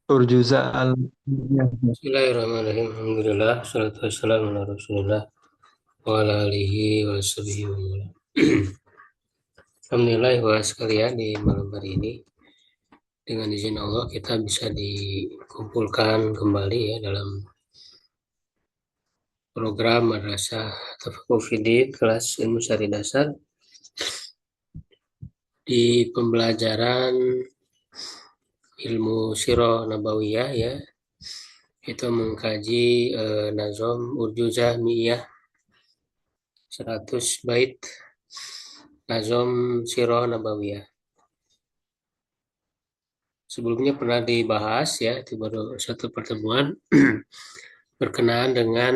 Urjuza al Bismillahirrahmanirrahim. Alhamdulillah. Salatu wassalamu ala Rasulillah wa ala alihi wa sahbihi wa man wala. Alhamdulillah wa sekalian di malam hari ini dengan izin Allah kita bisa dikumpulkan kembali ya dalam program Madrasah Tafaqquh Fiddin kelas ilmu syari dasar di pembelajaran ilmu sirah nabawiyah ya, kita mengkaji Nazom Urjuzah Miyah 100 bait Nazom Sirah Nabawiyah. Sebelumnya pernah dibahas ya, itu baru satu pertemuan berkenaan dengan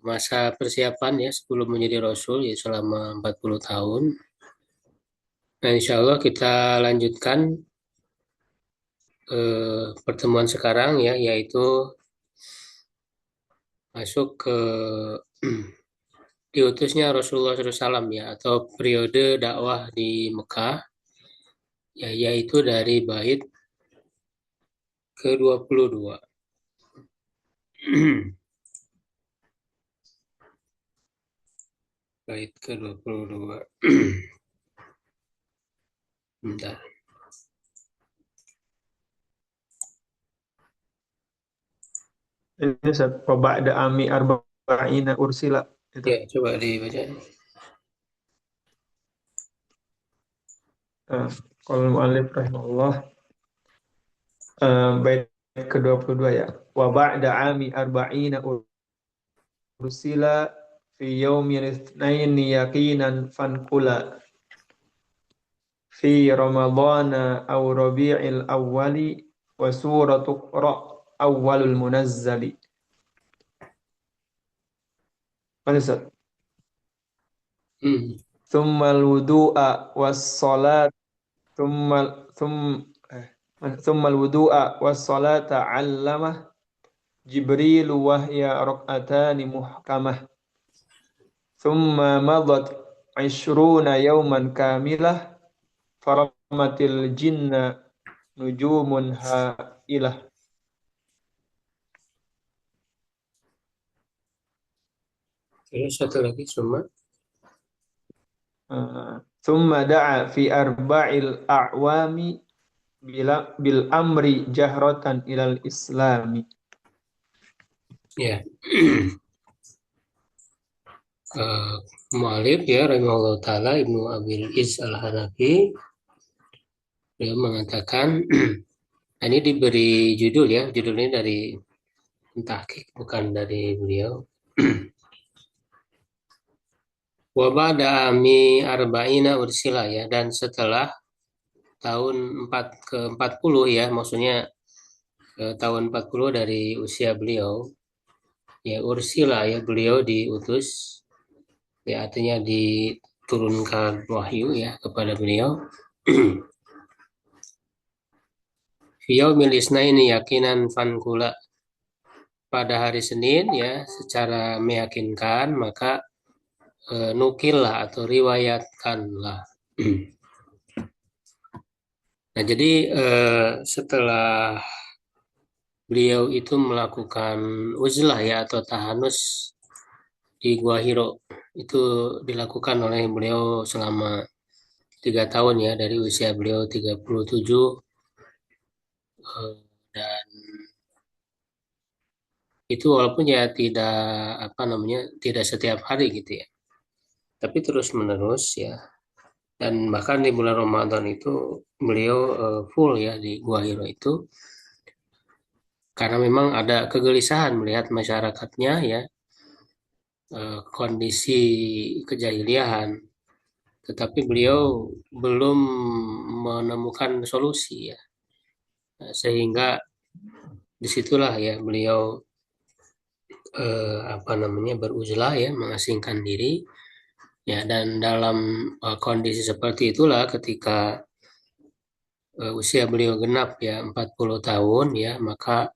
masa persiapan ya sebelum menjadi Rasul ya selama 40 tahun. Nah, insya Allah kita lanjutkan pertemuan sekarang ya, yaitu masuk ke diutusnya Rasulullah SAW ya, atau periode dakwah di Mekah ya, yaitu dari bait ke-22. Bait ke-22. Bentar. ini wa ba'da ami arba'ina ursila itu. Ya, coba dibaca. Eh, Qala mu'allif rahimahullah, bait ke-22 ya. Wa ba'da ami arba'ina ursila fi yaumin itsnain yaqinan fanqula fi ramadana aw rabi'il awwali wa suratu Qra awwalul munazzali. Mana Ustaz? Hmm. Tsummal wudu'a was salat tsummal tsum eh, tsummal wudu'a was salata 'allamah Jibril wa hiya rak'atani muhkamah. Tsumma madat 'ishruna yawman kamilah faramatil jinna nujumun ha'ilah. Terus satu lagi semua. Tsumma da'a fi arba'il a'wami bil amri jahratan ilal islami. Ya. uh, Mu'alif ya rahimahullah taala Ibnu Abil Iz Al-Hanafi dia mengatakan ini diberi judul ya, judulnya dari tahqiq bukan dari beliau. Wa ba'da ami arba'ina ursila ya, dan setelah tahun 4 ke-40 ya, maksudnya tahun 40 dari usia beliau ya, ursila ya, beliau diutus ya, artinya diturunkan wahyu ya kepada beliau. Yaumil isnaini yakinan fankula, pada hari Senin ya secara meyakinkan maka nukillah atau riwayatkanlah. Nah, jadi setelah beliau itu melakukan uzlah ya atau tahanus di Gua Hiro, itu dilakukan oleh beliau selama 3 tahun ya, dari usia beliau 37 dan itu walaupun ya tidak apa namanya, tidak setiap hari gitu ya, tapi terus menerus ya, dan bahkan di bulan Ramadan itu beliau full ya di Gua Hiro itu, karena memang ada kegelisahan melihat masyarakatnya ya, kondisi kejahiliahan, tetapi beliau belum menemukan solusi ya. Nah, sehingga disitulah ya beliau apa namanya, beruzlah ya, mengasingkan diri ya, dan dalam kondisi seperti itulah ketika usia beliau genap ya 40 tahun ya, maka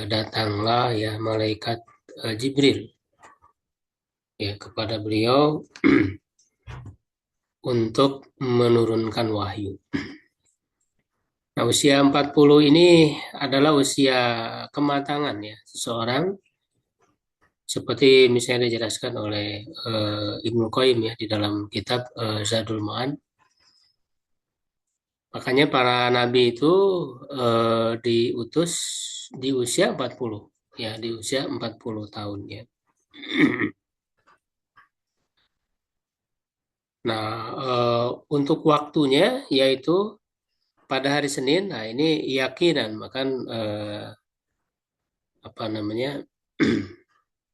datanglah ya malaikat Jibril ya kepada beliau untuk menurunkan wahyu. Nah, usia 40 ini adalah usia kematangan ya seseorang, seperti misalnya dijelaskan oleh Ibnu Qayyim ya di dalam kitab Zadul Ma'ad. Makanya para nabi itu diutus di usia 40 ya, di usia 40 tahun ya. Nah, untuk waktunya yaitu pada hari Senin. Nah, ini yakinan makan apa namanya?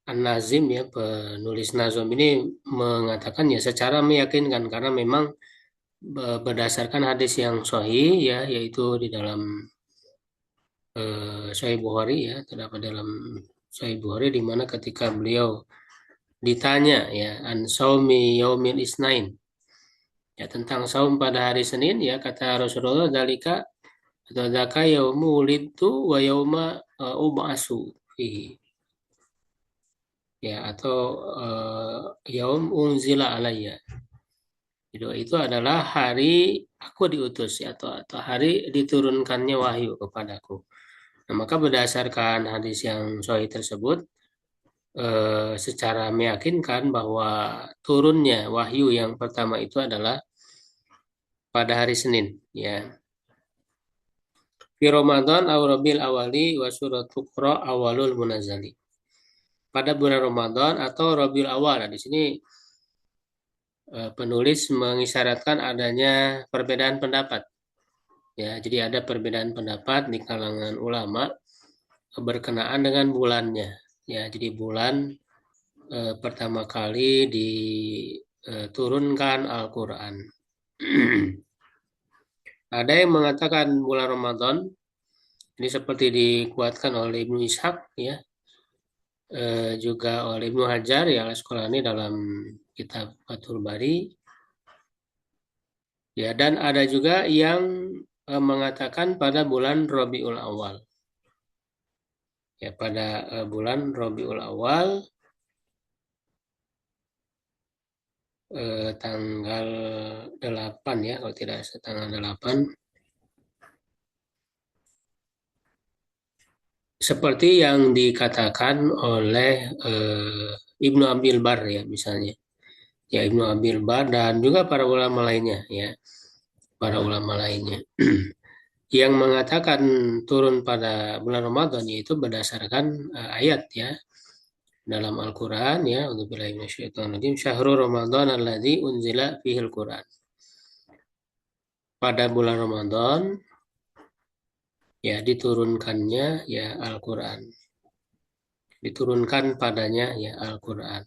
An-Nazim ya, penulis Nazom ini mengatakan ya secara meyakinkan karena memang berdasarkan hadis yang sahih ya, yaitu di dalam Sahih Bukhari ya, terdapat dalam Sahih Bukhari di mana ketika beliau ditanya ya an saumi yaumil isnain ya, tentang saum pada hari Senin ya, kata Rasulullah dalika atau zaka yaumu wulidtu wa yauma ub'asu fihi ya, atau yaum unzila alayya. Itu adalah hari aku diutus ya, atau hari diturunkannya wahyu kepadaku. Nah, maka berdasarkan hadis yang sahih tersebut, secara meyakinkan bahwa turunnya wahyu yang pertama itu adalah pada hari Senin ya. Fi Ramadan aw Rabiul awali wa suratul Qura awalul munazzali. Pada bulan Ramadan atau Rabiul awal. Nah, di sini penulis mengisyaratkan adanya perbedaan pendapat. Ya, jadi ada perbedaan pendapat di kalangan ulama berkenaan dengan bulannya. Ya, jadi bulan pertama kali diturunkan Al-Quran. Ada yang mengatakan bulan Ramadan, ini seperti dikuatkan oleh Ibnu Ishaq ya, juga oleh Ibnu Hajar ya Al-Asqalani dalam kitab Fathul Bari. Ya, dan ada juga yang mengatakan pada bulan Rabiul Awal. Ya, pada bulan Rabiul Awal tanggal 8 ya, kalau tidak tanggal 8. Seperti yang dikatakan oleh Ibnu Abil Bar ya misalnya. Ya, Ibnu Abil Bar dan juga para ulama lainnya ya. Para ulama lainnya. Yang mengatakan turun pada bulan Ramadan yaitu berdasarkan ayat ya dalam Al-Quran ya, A'udzubillahi minasyaitonir syahrul Ramadan alladzi unzila fihil Quran. Pada bulan Ramadan ya diturunkannya ya Al-Quran. Diturunkan padanya ya Al-Quran.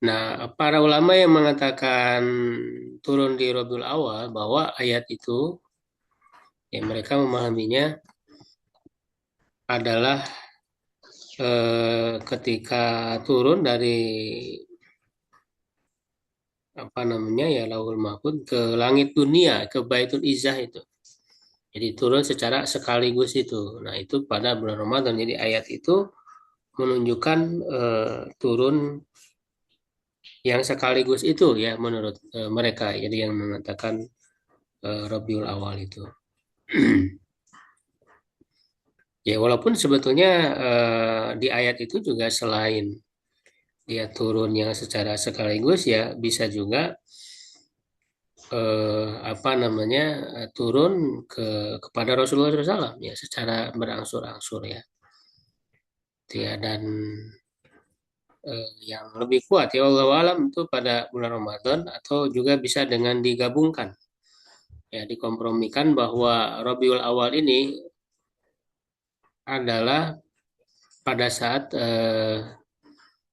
Nah, para ulama yang mengatakan turun di Rabiul Awal bahwa ayat itu ya mereka memahaminya adalah ketika turun dari apa namanya ya Lauhul Mahfuz ke langit dunia, ke Baitul Izzah itu. Jadi turun secara sekaligus itu. Nah, itu pada bulan Ramadan. Jadi ayat itu menunjukkan turun yang sekaligus itu ya menurut mereka. Jadi yang mengatakan Rabiul Awal itu. Ya, walaupun sebetulnya di ayat itu juga selain dia turun yang secara sekaligus ya bisa juga apa namanya turun kepada Rasulullah SAW ya secara berangsur-angsur ya. Ya, dan yang lebih kuat ya Allah alam itu pada bulan Ramadan atau juga bisa dengan digabungkan ya, dikompromikan bahwa Rabiul Awal ini adalah pada saat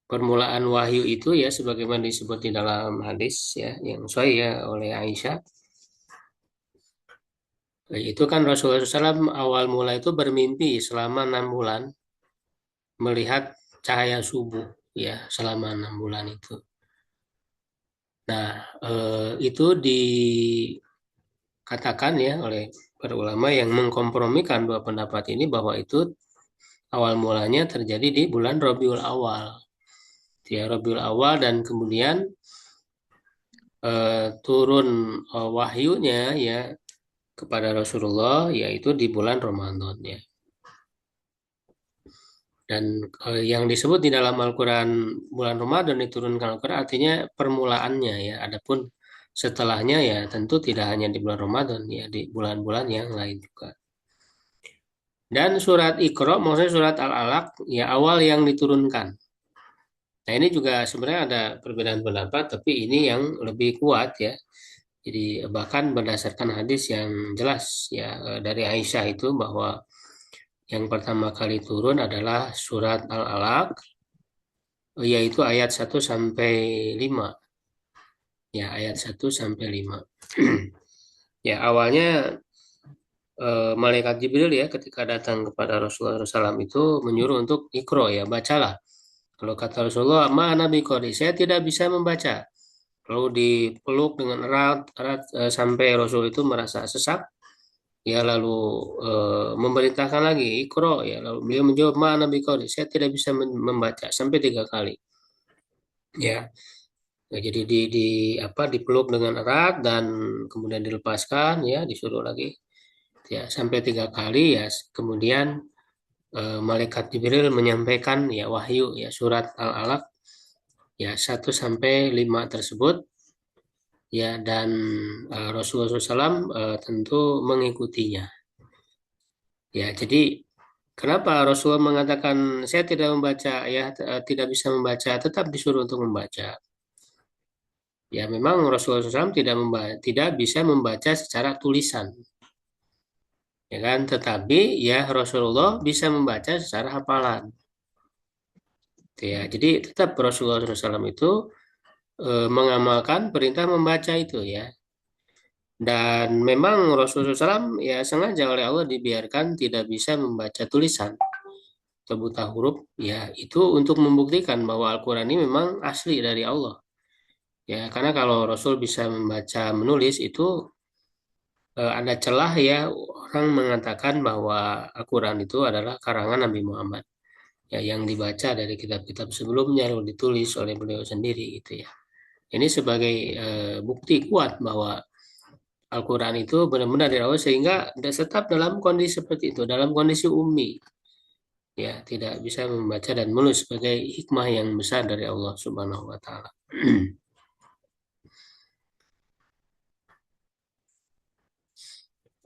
permulaan wahyu itu ya sebagaimana disebut di dalam hadis ya yang sahih ya oleh Aisyah. Itu kan Rasulullah SAW awal mula itu bermimpi selama 6 bulan melihat cahaya subuh ya selama 6 bulan itu. Nah, itu dikatakan ya oleh para ulama yang mengkompromikan dua pendapat ini bahwa itu awal mulanya terjadi di bulan Rabiul Awal. Ya, Rabiul Awal dan kemudian turun wahyunya ya kepada Rasulullah yaitu di bulan Ramadan ya. Dan yang disebut di dalam Al-Quran bulan Ramadan diturunkan Al-Quran artinya permulaannya ya. Adapun setelahnya ya tentu tidak hanya di bulan Ramadan ya di bulan-bulan yang lain juga. Dan surat Iqra maksudnya surat Al-Alaq ya awal yang diturunkan. Nah ini juga sebenarnya ada perbedaan pendapat tapi ini yang lebih kuat ya. Jadi bahkan berdasarkan hadis yang jelas ya dari Aisyah itu bahwa yang pertama kali turun adalah surat Al-Alaq yaitu ayat 1 sampai 5. Ya, ayat 1 sampai 5. Ya, awalnya malaikat Jibril ya ketika datang kepada Rasulullah SAW itu menyuruh untuk ikro ya, bacalah. Kalau kata Rasulullah, ma nabi qori, saya tidak bisa membaca. Lalu dipeluk dengan erat sampai Rasul itu merasa sesak. Ya lalu memerintahkan lagi ikro ya. Lalu beliau menjawab ma nabi qori, saya tidak bisa membaca sampai 3 kali. Ya, nah, jadi di apa dipeluk dengan erat dan kemudian dilepaskan ya disuruh lagi ya sampai 3 kali ya kemudian malaikat Jibril menyampaikan ya wahyu ya surat Al-Alaq ya 1 sampai 5 tersebut ya dan Rasulullah SAW tentu mengikutinya ya jadi kenapa Rasulullah mengatakan saya tidak membaca ya tidak bisa membaca tetap disuruh untuk membaca. Ya, memang Rasulullah SAW tidak bisa membaca secara tulisan, ya kan? Tetapi ya Rasulullah bisa membaca secara hafalan. Gitu ya, jadi tetap Rasulullah SAW itu mengamalkan perintah membaca itu ya. Dan memang Rasulullah SAW ya sengaja oleh Allah dibiarkan tidak bisa membaca tulisan atau buta huruf, ya itu untuk membuktikan bahwa Al-Quran ini memang asli dari Allah. Ya, karena kalau Rasul bisa membaca menulis itu ada celah ya orang mengatakan bahwa Al-Quran itu adalah karangan Nabi Muhammad ya yang dibaca dari kitab-kitab sebelumnya lalu ditulis oleh beliau sendiri gitu ya. Ini sebagai bukti kuat bahwa Al-Quran itu benar-benar dari Allah sehingga tetap dalam kondisi seperti itu, dalam kondisi ummi ya tidak bisa membaca dan menulis sebagai hikmah yang besar dari Allah Subhanahu wa taala.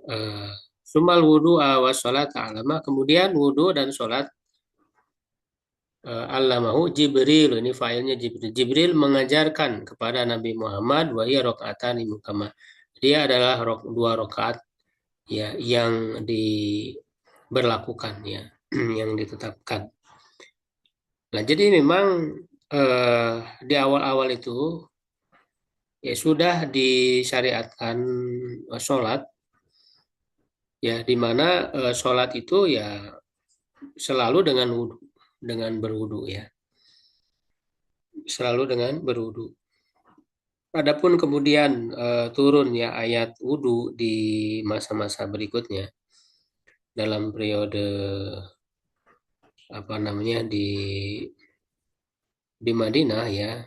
Eh, Sumal wudu wa sholat alama kemudian wudu dan sholat allamahu Jibril ini failnya Jibril. Jibril mengajarkan kepada Nabi Muhammad wa hiya rakaatani mukama. Dia adalah 2 rakaat ya yang diberlakukan ya yang ditetapkan. Nah, jadi memang eh, di awal-awal itu ya sudah disyariatkan sholat ya di mana sholat itu ya selalu dengan wudu, dengan berwudu ya. Selalu dengan berwudu. Adapun kemudian turun ya ayat wudhu di masa-masa berikutnya dalam periode apa namanya di Madinah ya,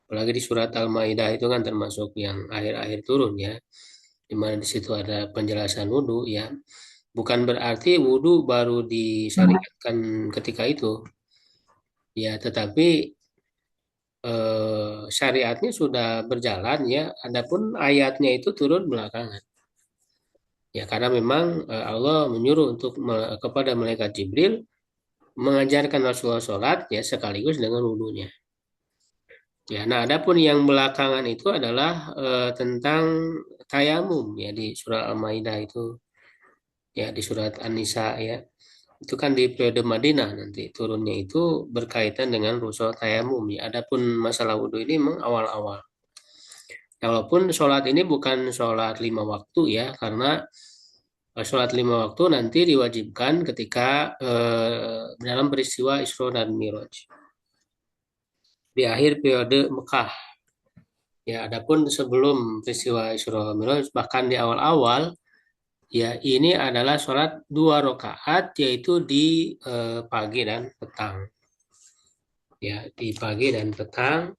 apalagi di surat Al-Maidah itu kan termasuk yang akhir-akhir turun ya, di mana di situ ada penjelasan wudhu ya, bukan berarti wudhu baru disyariatkan ketika itu ya, tetapi syariatnya sudah berjalan ya, adapun ayatnya itu turun belakangan. Ya, karena memang Allah menyuruh untuk kepada malaikat Jibril mengajarkan Rasulullah sholat ya sekaligus dengan wudhunya. Ya, nah adapun yang belakangan itu adalah tentang tayamum ya di surah Al-Maidah itu ya di surat An-Nisa ya. Itu kan di periode Madinah nanti turunnya itu berkaitan dengan rusul tayamum ya. Adapun masalah wudhu ini memang awal-awal. Nah, walaupun sholat ini bukan sholat 5 waktu ya, karena sholat 5 waktu nanti diwajibkan ketika dalam peristiwa Isra dan Miraj di akhir periode Mekah. Ya, adapun sebelum peristiwa Isra dan Miraj bahkan di awal-awal ya ini adalah sholat 2 rakaat yaitu di pagi dan petang. Ya, di pagi dan petang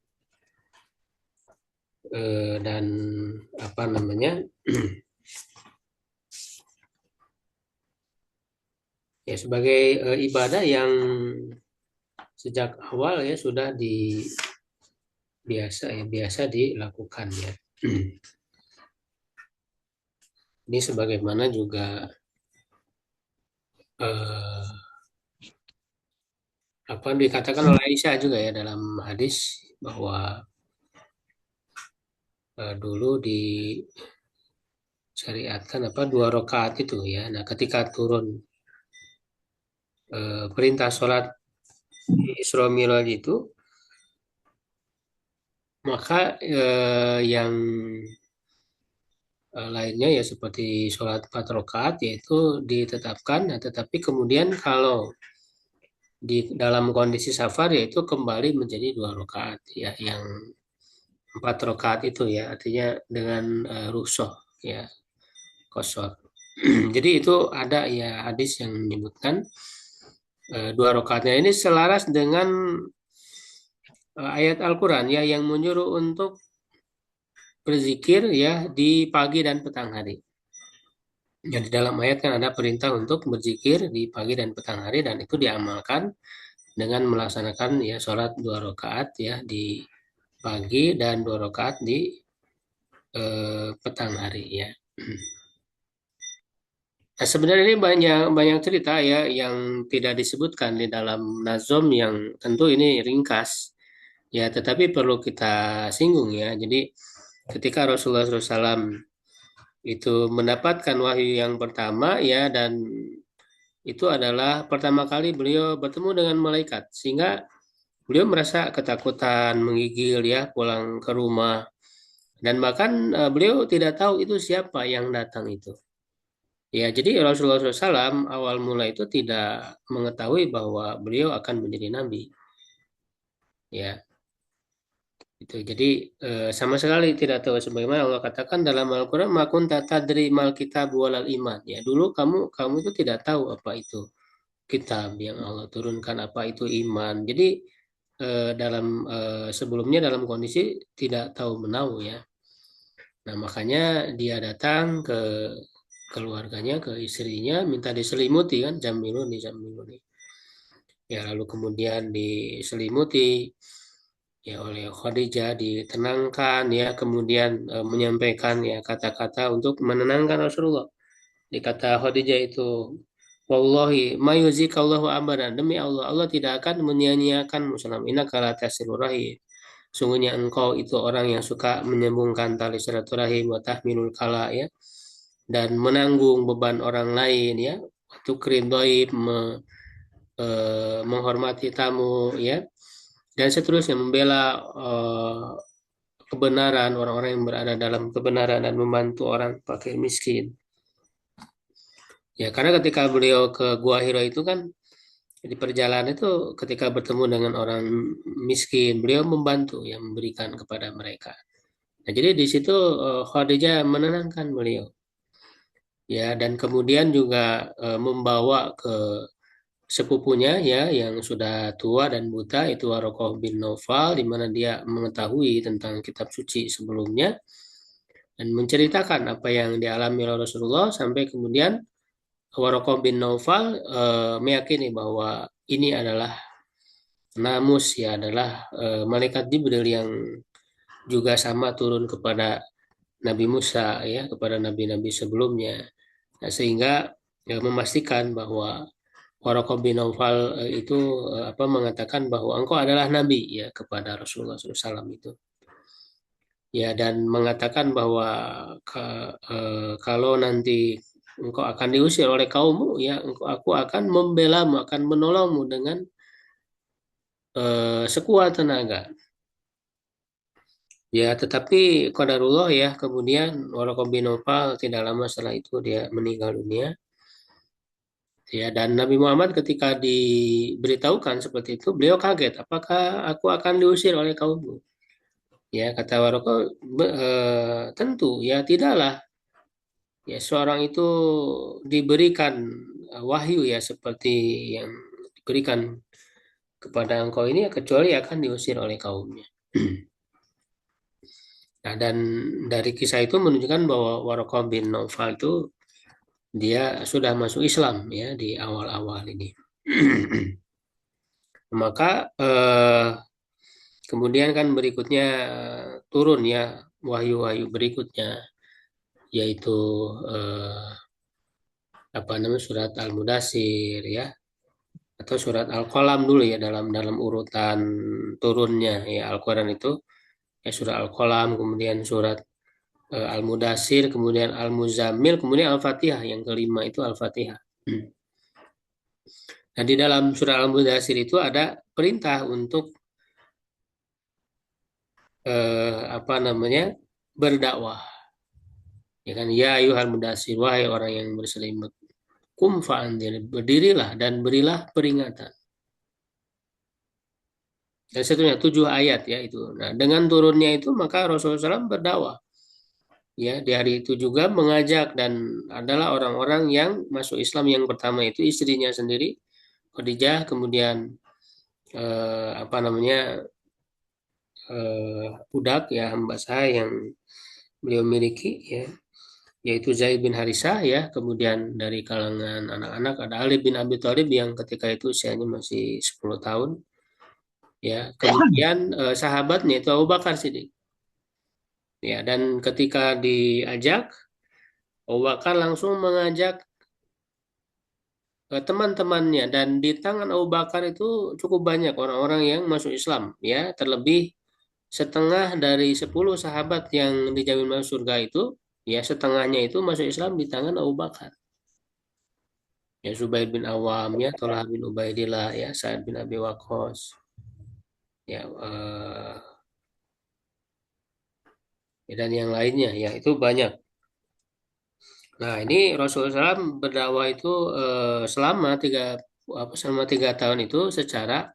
dan apa namanya ya sebagai ibadah yang sejak awal ya sudah biasa dilakukan ya. Ini sebagaimana juga eh, apa dikatakan oleh Aisyah juga ya dalam hadis bahwa dulu disyariatkan apa 2 rakaat itu ya. Nah, ketika turun perintah sholat di Isra Mi'raj itu, maka yang lainnya ya seperti sholat 4 rakaat yaitu ditetapkan. Nah, tetapi kemudian kalau di dalam kondisi safar yaitu kembali menjadi 2 rakaat ya, yang 4 rakaat itu ya artinya dengan rukhsah ya, kosor. Jadi itu ada ya hadis yang menyebutkan 2 rakaatnya ini selaras dengan ayat Al-Quran ya yang menyuruh untuk berzikir ya di pagi dan petang hari. Jadi dalam ayat kan ada perintah untuk berzikir di pagi dan petang hari dan itu diamalkan dengan melaksanakan ya sholat 2 rakaat ya di pagi dan 2 rakaat di petang hari ya. Nah, sebenarnya ini banyak banyak cerita ya yang tidak disebutkan di dalam Nazom yang tentu ini ringkas ya, tetapi perlu kita singgung ya. Jadi ketika Rasulullah SAW itu mendapatkan wahyu yang pertama ya, dan itu adalah pertama kali beliau bertemu dengan malaikat sehingga beliau merasa ketakutan, menggigil ya pulang ke rumah dan bahkan beliau tidak tahu itu siapa yang datang itu. Ya, jadi Rasulullah SAW awal mula itu tidak mengetahui bahwa beliau akan menjadi nabi. Ya, itu. Jadi sama sekali tidak tahu sebagaimana Allah katakan dalam Al-Qur'an makun tadri mal kitab walal iman. Ya, dulu kamu itu tidak tahu apa itu kitab yang Allah turunkan, apa itu iman. Jadi dalam sebelumnya dalam kondisi tidak tahu menahu ya. Nah, makanya dia datang ke keluarganya, ke istrinya, minta diselimuti kan, jamiluni, jamiluni. Ya, lalu kemudian diselimuti ya oleh Khadijah, ditenangkan ya, kemudian menyampaikan ya kata-kata untuk menenangkan Rasulullah. Dikata Khadijah itu, Wallahi mayuzikallahu abadan, demi Allah, Allah tidak akan menyia-nyiakan Muslim. Innaka la tasilur rahim. Sungguhnya engkau itu orang yang suka menyambungkan tali silaturahim wa tahmilul kala ya, dan menanggung beban orang lain ya, tukrim doib, menghormati tamu ya, dan seterusnya membela kebenaran orang-orang yang berada dalam kebenaran dan membantu orang fakir miskin. Ya, karena ketika beliau ke Gua Hira itu kan di perjalanan itu ketika bertemu dengan orang miskin, beliau membantu yang memberikan kepada mereka. Nah, jadi di situ Khadijah menenangkan beliau. Ya, dan kemudian juga membawa ke sepupunya ya yang sudah tua dan buta itu Warokoh bin Naufal, di mana dia mengetahui tentang kitab suci sebelumnya dan menceritakan apa yang dialami oleh Rasulullah sampai kemudian Warokoh bin Naufal meyakini bahwa ini adalah namus ya, adalah malaikat Jibril yang juga sama turun kepada Nabi Musa ya, kepada nabi-nabi sebelumnya. Nah, sehingga memastikan bahwa Waraqah bin Naufal itu apa mengatakan bahwa engkau adalah nabi ya kepada Rasulullah SAW itu. Ya, dan mengatakan bahwa kalau nanti engkau akan diusir oleh kaummu ya, aku akan membelamu, akan menolongmu dengan sekuat tenaga. Ya, tetapi qadarullah ya, kemudian Waraqah bin Naufal tidak lama setelah itu dia meninggal dunia. Ya, dan Nabi Muhammad ketika diberitahukan seperti itu, beliau kaget. Apakah aku akan diusir oleh kaummu? Ya, kata Waroko, tentu ya tidaklah. Ya, seorang itu diberikan wahyu ya seperti yang diberikan kepada engkau ini ya, kecuali akan diusir oleh kaumnya. Nah, dan dari kisah itu menunjukkan bahwa Waraqah bin Naufal itu dia sudah masuk Islam ya di awal-awal ini. Maka kemudian kan berikutnya turun ya wahyu-wahyu berikutnya yaitu eh, apa namanya surat Al-Mudassir ya atau surat Al-Qalam dulu ya dalam dalam urutan turunnya ya Al-Quran itu ya surat Al-Qalam kemudian surat Al-Mudassir kemudian Al-Muzammil kemudian Al-Fatihah yang kelima itu Al-Fatihah. Nah di dalam surat Al-Mudassir itu ada perintah untuk apa namanya berdakwah ya kan ya ayuhal mudassir wahai orang yang berselimut kum fa'anzir berdirilah dan berilah peringatan dan seterusnya 7 ayat ya itu. Nah dengan turunnya itu maka Rasulullah SAW berdakwah ya di hari itu juga mengajak dan adalah orang-orang yang masuk Islam yang pertama itu istrinya sendiri Khadijah kemudian apa namanya budak ya hamba saya yang beliau miliki ya yaitu Zaid bin Harisah ya kemudian dari kalangan anak-anak ada Ali bin Abi Thalib yang ketika itu usianya masih 10 tahun ya kemudian sahabatnya itu Abu Bakar Siddiq ya dan ketika diajak Abu Bakar langsung mengajak teman-temannya dan di tangan Abu Bakar itu cukup banyak orang-orang yang masuk Islam ya terlebih setengah dari 10 sahabat yang dijamin masuk surga itu ya setengahnya itu masuk Islam di tangan Abu Bakar ya Zubair bin Awam ya Tolha bin Ubaidillah ya Sa'ad bin Abi Waqqas ya dan yang lainnya ya itu banyak. Nah ini Rasulullah SAW berdakwah itu selama 3 tahun itu secara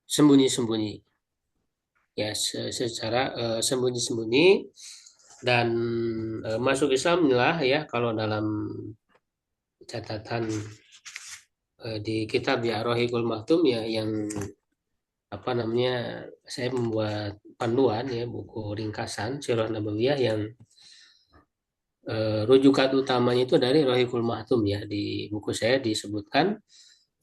sembunyi-sembunyi ya secara sembunyi-sembunyi dan masuk Islam lah ya kalau dalam catatan di kitab ya Rohikul Maktum ya yang apa namanya saya membuat panduan ya buku ringkasan Sirah Nabawiyah yang rujukan utamanya itu dari Rohikul Maktum ya di buku saya disebutkan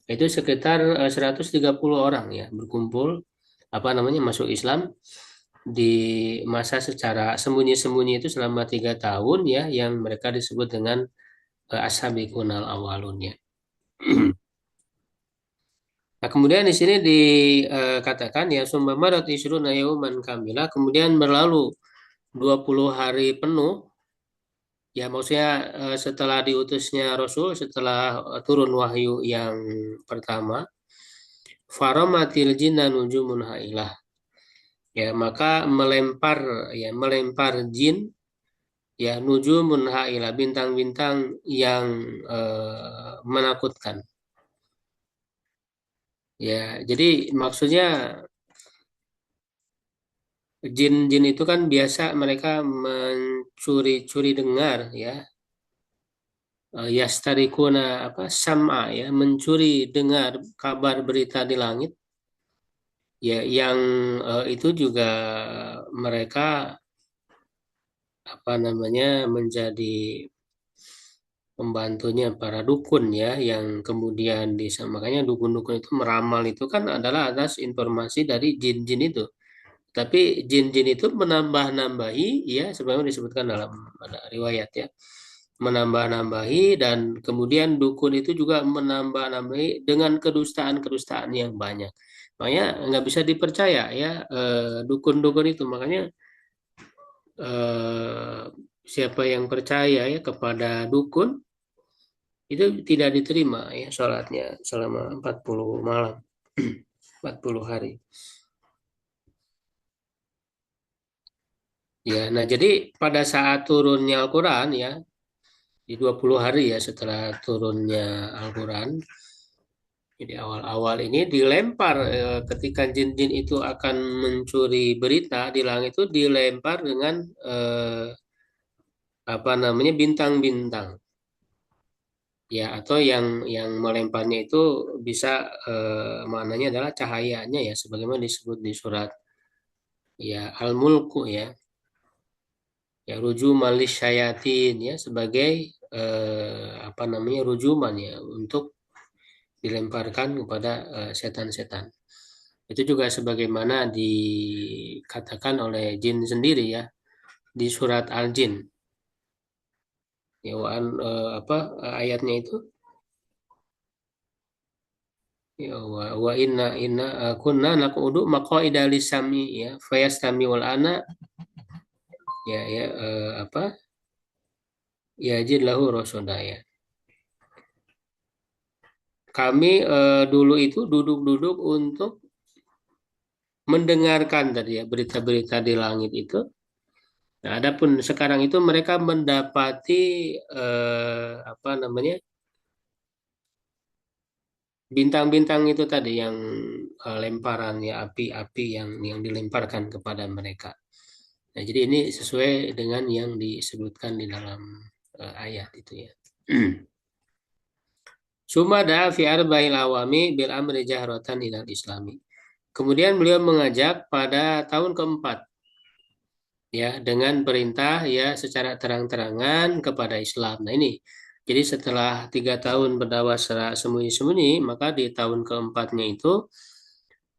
itu sekitar 130 orang ya berkumpul apa namanya masuk Islam di masa secara sembunyi-sembunyi itu selama 3 tahun ya yang mereka disebut dengan as-sabiqunal awalun ya. Nah, kemudian di sini dikatakan ya summa madat isruna yauman kamila kemudian berlalu 20 hari penuh ya maksudnya setelah diutusnya Rasul setelah turun wahyu yang pertama faramatil jinna nujumun hailah ya maka melempar jin ya nujumun hailah bintang-bintang yang menakutkan ya jadi maksudnya jin-jin itu kan biasa mereka mencuri-curi dengar ya yastarikuna apa sam'a ya mencuri dengar kabar berita di langit ya yang itu juga mereka apa namanya menjadi pembantunya para dukun ya yang kemudian makanya dukun-dukun itu meramal itu kan adalah atas informasi dari jin-jin itu. Tapi jin-jin itu menambah-nambahi, ya sebagaimana disebutkan dalam ada riwayat ya, menambah-nambahi dan kemudian dukun itu juga menambah-nambahi dengan kedustaan-kedustaan yang banyak. Makanya nggak bisa dipercaya ya dukun-dukun itu. Makanya eh, siapa yang percaya ya kepada dukun itu tidak diterima ya sholatnya selama 40 malam, 40 hari. Ya, nah jadi pada saat turunnya Al-Quran ya, di 20 hari ya setelah turunnya Al-Quran, jadi awal-awal ini dilempar ketika jin-jin itu akan mencuri berita di langit itu dilempar dengan apa namanya bintang-bintang. Ya, atau yang melemparnya itu bisa maknanya adalah cahayanya ya sebagaimana disebut di surat ya al-mulku ya rujuman lisyayatin ya sebagai apa namanya rujuman ya untuk dilemparkan kepada setan-setan. Itu juga sebagaimana dikatakan oleh jin sendiri ya di surat Al-Jin. Ya, apa ayatnya itu? Ya wa inna kunna naqudu maqaida lisami ya fayastami wal ana apa ya jin lahu rosoda ya. Kami dulu itu duduk-duduk untuk mendengarkan tadi ya berita-berita di langit itu. Nah, adapun sekarang itu mereka mendapati apa namanya bintang-bintang itu tadi yang lemparan ya api-api yang dilemparkan kepada mereka. Nah, jadi ini sesuai dengan yang disebutkan di dalam ayat itu ya. Sumada fi arba'il awami bil amri jahratan ilal islami. Kemudian beliau mengajak pada tahun keempat ya dengan perintah ya secara terang-terangan kepada Islam. Nah ini jadi setelah 3 tahun berdakwah secara sembunyi-sembunyi, maka di tahun keempatnya itu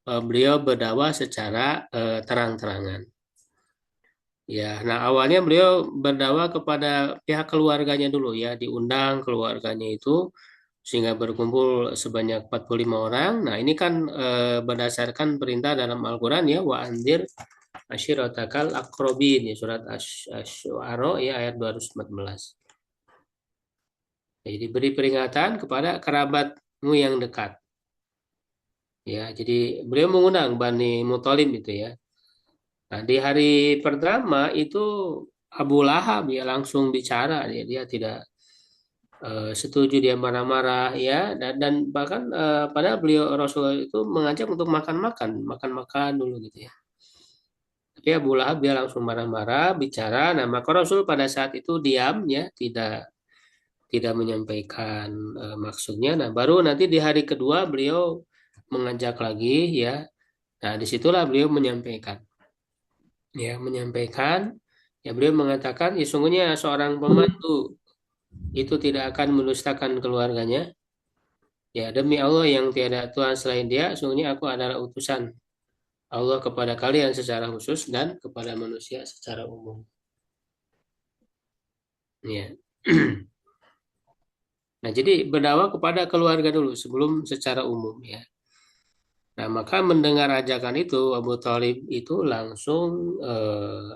beliau berdakwah secara terang-terangan. Ya, nah awalnya beliau berdakwah kepada pihak keluarganya dulu ya, diundang keluarganya itu sehingga berkumpul sebanyak 45 orang. Nah, ini kan berdasarkan perintah dalam Al-Qur'an ya, wa anzir ashiratakal akrobin ya surat Asy-Syu'ara ya ayat 214. Jadi beri peringatan kepada kerabatmu yang dekat. Ya, jadi beliau mengundang Bani Muthalib itu ya. Nah, di hari pertama itu Abu Lahab ya langsung bicara dia tidak setuju dia marah-marah ya dan bahkan pada beliau Rasulullah itu mengajak untuk makan-makan dulu gitu ya. Tapi Abu Lahab dia langsung marah-marah bicara. Nah, maka Rasul pada saat itu diam ya, tidak menyampaikan maksudnya. Nah, baru nanti di hari kedua beliau mengajak lagi ya. Nah, disitulah beliau menyampaikan ya beliau mengatakan ya sungguhnya seorang pemandu itu tidak akan mendustakan keluarganya. Ya demi Allah yang tiada Tuhan selain Dia, sungguhnya aku adalah utusan Allah kepada kalian secara khusus dan kepada manusia secara umum. Ya. Nah, jadi berdakwah kepada keluarga dulu sebelum secara umum ya. Nah, maka mendengar ajakan itu Abu Thalib itu langsung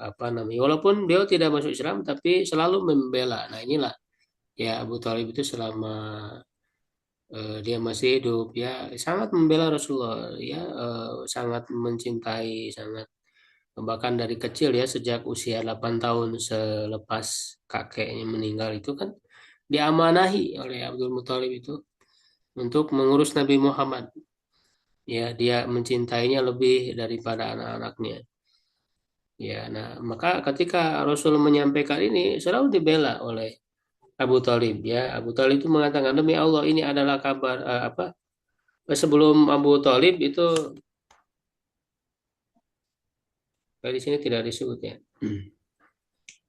apa namanya? Walaupun beliau tidak masuk Islam tapi selalu membela. Nah, inilah ya Abu Thalib itu selama dia masih hidup ya sangat membela Rasulullah ya sangat mencintai sangat bahkan dari kecil ya sejak usia 8 tahun selepas kakeknya meninggal itu kan diamanahi oleh Abdul Muthalib itu untuk mengurus Nabi Muhammad ya dia mencintainya lebih daripada anak-anaknya ya nah maka ketika Rasul menyampaikan ini selalu dibela oleh Abu Thalib ya Abu Thalib itu mengatakan demi Allah ini adalah kabar apa sebelum Abu Thalib itu di sini tidak disebut ya.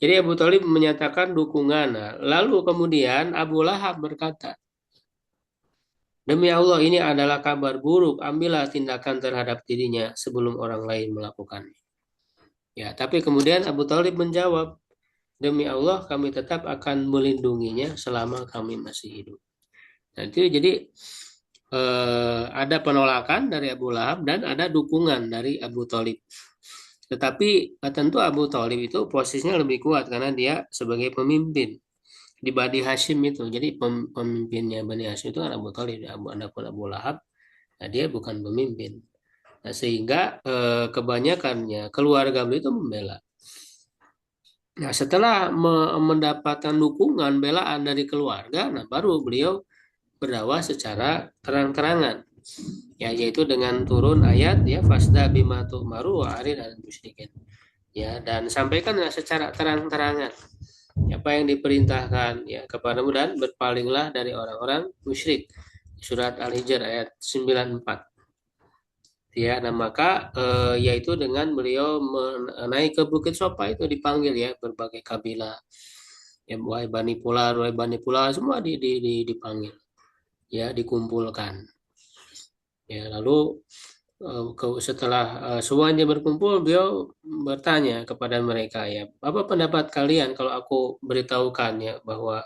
Jadi Abu Thalib menyatakan dukungan. Nah, lalu kemudian Abu Lahab berkata, demi Allah ini adalah kabar buruk. Ambillah tindakan terhadap dirinya sebelum orang lain melakukannya. Ya, tapi kemudian Abu Thalib menjawab, demi Allah kami tetap akan melindunginya selama kami masih hidup. Nah, itu jadi ada penolakan dari Abu Lahab dan ada dukungan dari Abu Thalib. Tetapi tentu Abu Thalib itu posisinya lebih kuat karena dia sebagai pemimpin di Bani Hashim itu. Jadi pemimpinnya Bani Hashim itu kan Abu Thalib, adapun Abu Lahab, nah dia bukan pemimpin. Nah, sehingga kebanyakannya keluarga beliau itu membela. Nah, setelah mendapatkan dukungan belaan dari keluarga, nah baru beliau berdakwah secara terang-terangan. Ya, yaitu dengan turun ayat ya fasda bima tu'maru wa arid al musyrikin. Ya, dan sampaikanlah secara terang-terangan apa yang diperintahkan ya kepadamu dan berpalinglah dari orang-orang musyrik. Surat Al-Hijr ayat 94. Ya, nah maka yaitu dengan beliau naik ke Bukit Sofa itu dipanggil ya berbagai kabilah. Ya, wahai Bani Pula semua dipanggil, ya dikumpulkan. Ya, lalu setelah semuanya berkumpul, beliau bertanya kepada mereka ya, apa pendapat kalian kalau aku beritahukan ya bahwa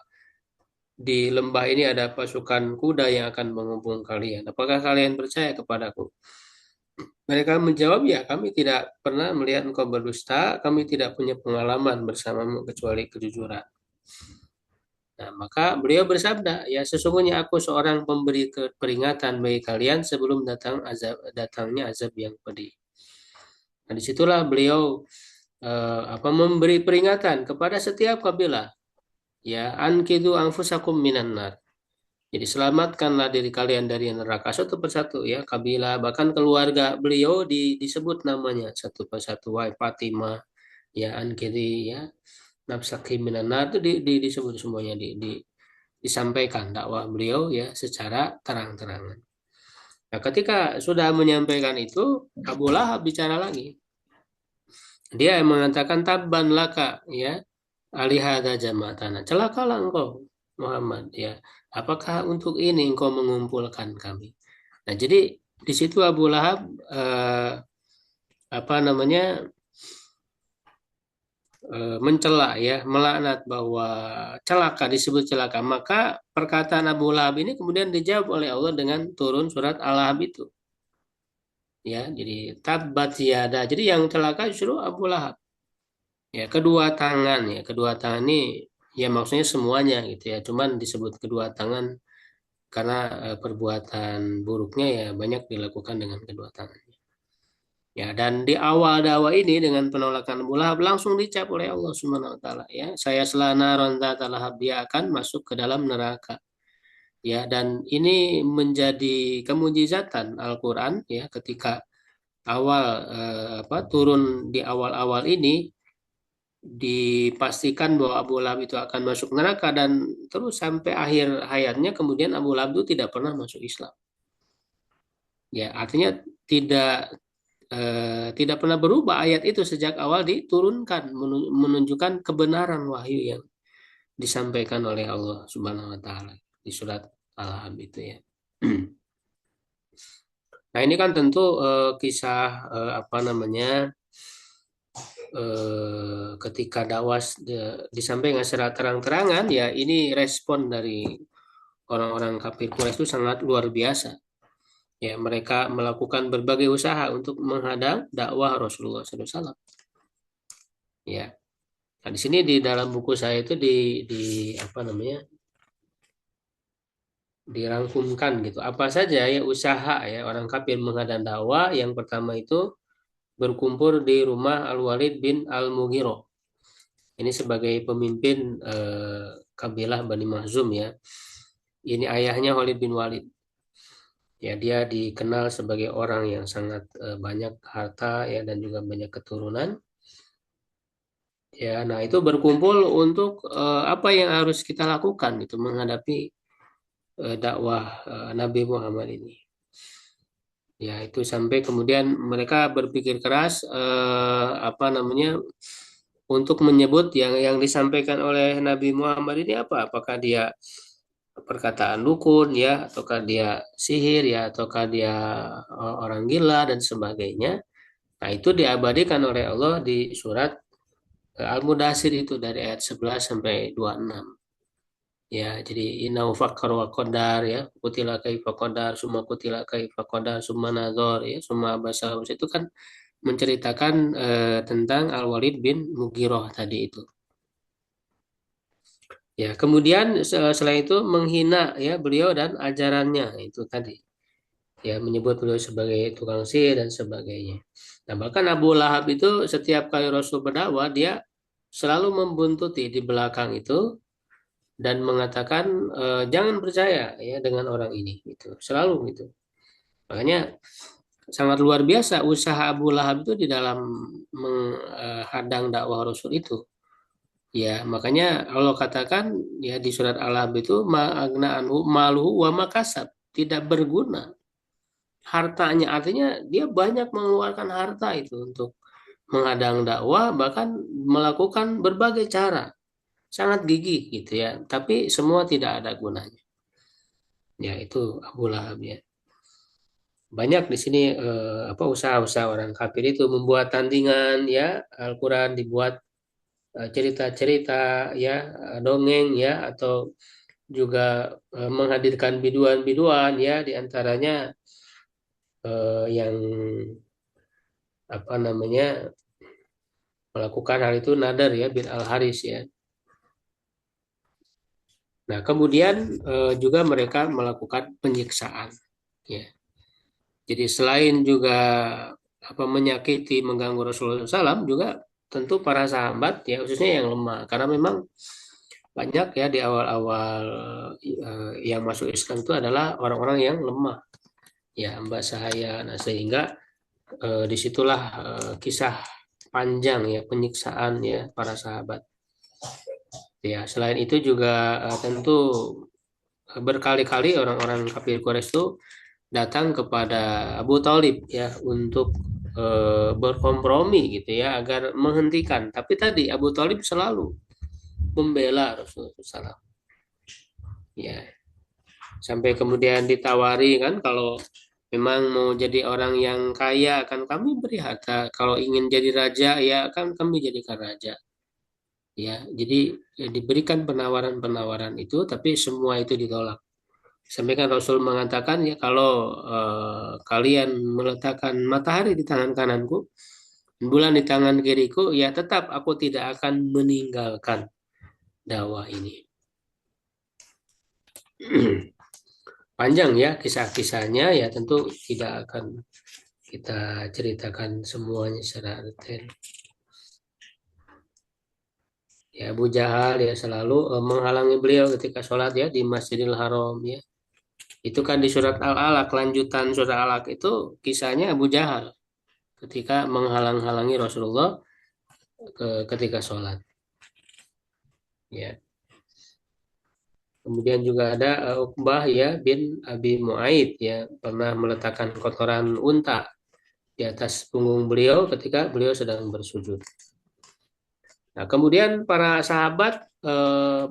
di lembah ini ada pasukan kuda yang akan mengumpul kalian. Apakah kalian percaya kepadaku? Mereka menjawab, ya kami tidak pernah melihat engkau berdusta, kami tidak punya pengalaman bersamamu kecuali kejujuran. Nah, maka beliau bersabda, ya sesungguhnya aku seorang pemberi peringatan bagi kalian sebelum datangnya azab yang pedih. Nah, disitulah beliau memberi peringatan kepada setiap kabilah, ya ankidu anfusakum minan nar. Jadi selamatkanlah diri kalian dari neraka satu persatu ya kabilah bahkan keluarga beliau disebut namanya satu persatu wahai Fatimah ya Ankiri ya Nafsaki Minanar itu disebut semuanya disampaikan dakwah beliau ya secara terang-terangan. Nah, ketika sudah menyampaikan itu Abu Lahab bicara lagi. Dia mengatakan tabban laka ya alihada jama'atana. Celakalah engkau Muhammad ya. Apakah untuk ini engkau mengumpulkan kami? Nah, jadi di situ Abu Lahab eh, apa namanya mencela ya, melaknat bahwa celaka disebut celaka. Maka perkataan Abu Lahab ini kemudian dijawab oleh Allah dengan turun surat Al-Lahab itu. Ya, jadi tabat yada. Jadi yang celaka justru Abu Lahab. Ya, kedua tangan ini ya maksudnya semuanya gitu ya. Cuman disebut kedua tangan karena perbuatan buruknya ya banyak dilakukan dengan kedua tangan. Ya, dan di awal dakwah ini dengan penolakan Abu Lahab langsung dicap oleh Allah Subhanahu wa taala ya. Saya selana ronta talahab dia akan masuk ke dalam neraka. Ya, dan ini menjadi kemujizatan Al-Qur'an ya ketika awal turun di awal-awal ini dipastikan bahwa Abu Lahab itu akan masuk neraka dan terus sampai akhir hayatnya kemudian Abu Lahab itu tidak pernah masuk Islam. Ya, artinya tidak tidak pernah berubah ayat itu sejak awal diturunkan menunjukkan kebenaran wahyu yang disampaikan oleh Allah Subhanahu wa taala di surat Al-Ahzab itu ya. Nah, ini kan tentu kisah apa namanya ketika dakwah disampaikan secara terang-terangan ya ini respon dari orang-orang kafir Quraisy itu sangat luar biasa. Ya, mereka melakukan berbagai usaha untuk menghadang dakwah Rasulullah SAW. Ya, nah di sini di dalam buku saya itu di apa namanya dirangkumkan gitu. Apa saja ya usaha ya orang kafir menghadang dakwah. Yang pertama itu berkumpul di rumah Al-Walid bin Al-Mughirah. Ini sebagai pemimpin kabilah Bani Mahzum ya. Ini ayahnya Khalid bin Walid. Ya, dia dikenal sebagai orang yang sangat banyak harta ya dan juga banyak keturunan. Ya, nah itu berkumpul untuk apa yang harus kita lakukan itu menghadapi dakwah Nabi Muhammad ini. Ya, itu sampai kemudian mereka berpikir keras apa namanya untuk menyebut yang disampaikan oleh Nabi Muhammad ini apa? Apakah dia perkataan dukun ya, ataukah dia sihir ya, ataukah dia orang gila dan sebagainya. Nah, itu diabadikan oleh Allah di surat Al-Mudathir itu dari ayat 11 sampai 26. Ya, jadi inau fakkar wa qadar ya, kutila kaifa qadar, summa kutila kaifa qadar, summa nazar ya, summa abasa itu kan menceritakan tentang Al-Walid bin Mughirah tadi itu. Ya, kemudian selain itu menghina ya beliau dan ajarannya itu tadi. Ya, menyebut beliau sebagai tukang sihir dan sebagainya. Nah, bahkan Abu Lahab itu setiap kali Rasul berdakwah dia selalu membuntuti di belakang itu dan mengatakan jangan percaya ya dengan orang ini gitu. Selalu gitu. Makanya sangat luar biasa usaha Abu Lahab itu di dalam menghadang dakwah Rasul itu. Ya, makanya Allah katakan ya di surat Al-Ahzab itu ma'agna anhu maluhu wa makasab, tidak berguna hartanya, artinya dia banyak mengeluarkan harta itu untuk menghadang dakwah, bahkan melakukan berbagai cara, sangat gigih gitu ya, tapi semua tidak ada gunanya. Ya itu Abu Lahab ya. Banyak di sini apa usaha-usaha orang kafir itu membuat tandingan ya, Al-Quran dibuat cerita-cerita ya, dongeng ya, atau juga menghadirkan biduan-biduan ya, diantaranya yang apa namanya melakukan hal itu Nadar ya bin Al Haris ya. Nah kemudian juga mereka melakukan penyiksaan ya. Jadi selain juga apa menyakiti, mengganggu Rasulullah SAW, juga tentu para sahabat ya, khususnya yang lemah, karena memang banyak ya di awal-awal yang masuk Islam itu adalah orang-orang yang lemah ya, Mbak Sahaya. Nah sehingga disitulah kisah panjang ya penyiksaan ya para sahabat. Ya selain itu juga tentu berkali-kali orang-orang kafir Quraisy itu datang kepada Abu Thalib ya untuk berkompromi gitu ya agar menghentikan. Tapi tadi Abu Thalib selalu membela Rasulullah SAW. Ya, sampai kemudian ditawari kan, kalau memang mau jadi orang yang kaya kan kami beri harta, kalau ingin jadi raja ya kan kami jadikan raja. Ya, jadi ya, diberikan penawaran-penawaran itu, tapi semua itu ditolak. Sampai kan Rasul mengatakan ya, kalau kalian meletakkan matahari di tangan kananku, bulan di tangan kiriku, ya tetap aku tidak akan meninggalkan dakwah ini. Panjang ya kisah-kisahnya ya, tentu tidak akan kita ceritakan semuanya secara detail. Ya Abu Jahal ya selalu menghalangi beliau ketika sholat ya di Masjidil Haram ya. Itu kan di surat Al-Alaq, lanjutan surat Al-Alaq itu kisahnya Abu Jahal ketika menghalang-halangi Rasulullah ketika sholat. Ya. Kemudian juga ada Uqbah ya bin Abi Mu'aid ya, pernah meletakkan kotoran unta di atas punggung beliau ketika beliau sedang bersujud. Nah, kemudian para sahabat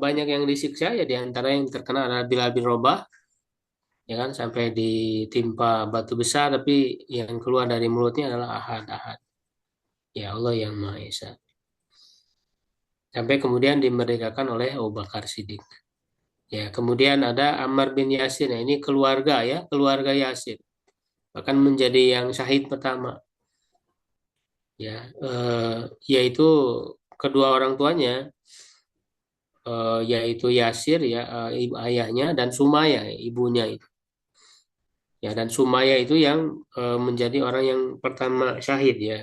banyak yang disiksa ya, di antara yang terkena adalah Bilal bin Rabah ya kan, sampai ditimpa batu besar, tapi yang keluar dari mulutnya adalah ahad ahad. Ya Allah yang Maha Esa. Sampai kemudian dimerdekakan oleh Abu Bakar Siddiq. Ya, kemudian ada Ammar bin Yasir. Nah, ini keluarga ya, keluarga Yasir. Bahkan menjadi yang syahid pertama. Ya, yaitu kedua orang tuanya, yaitu Yasir ya, ibu ayahnya, dan Sumaya ibunya itu. Ya, dan Sumaya itu yang menjadi orang yang pertama syahid ya,